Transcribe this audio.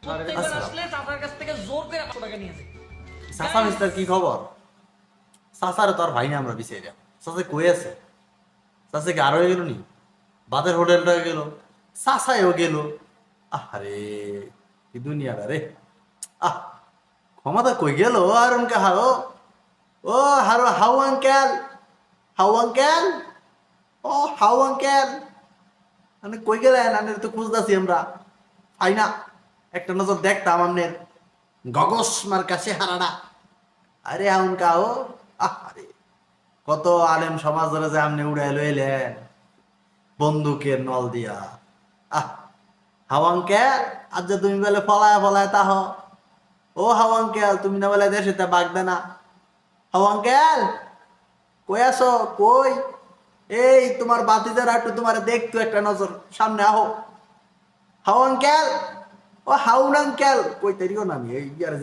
প্রত্যেকবার আসলে চাচার কাছ থেকে জোর করে 100 টাকা নিয়েছে। চাচা মিস্টার কি খবর? চাচারে তোর ভাই না আমরা বিচাই যা চাচা কই আছে? চাচা কি আরো গেল নি? বাদের হোটেলটা গেল, চাচাইও গেল। আরে কি দুনিয়াটা রে! আহ ক্ষমতা কই গেল? আর উনকে হারো ও হারো হাউ আঙ্কেল, হাউ আঙ্কেল, ও হাউ আঙ্কেল, মানে কই গেলেন? আনের তো খুঁজতাছি আমরা, পাই না। একটা নজর দেখতাম আমনের গগস মার কাছে হারানা। আরে আউন কাও, আরে কত আলেম সমাজ ধরে যে আমনে উড়াই লইলেন বন্দুকের নল দিয়া। আহ হাও আঙ্কেল, আজ যে তুমি বলে ফলায় ফলায় তাহ, ও হাও আঙ্কেল, তুমি না বলে দেশে তা বাগ দেনা। হাও আঙ্কেল, কই আছো কই? এই তোমার বাতিদার একটু তোমার দেখতো একটা নজর, সামনে আহো। হাও আঙ্কেল, ও হাউন আঙ্কেল, কই তারিও না আমি এই ইয়ার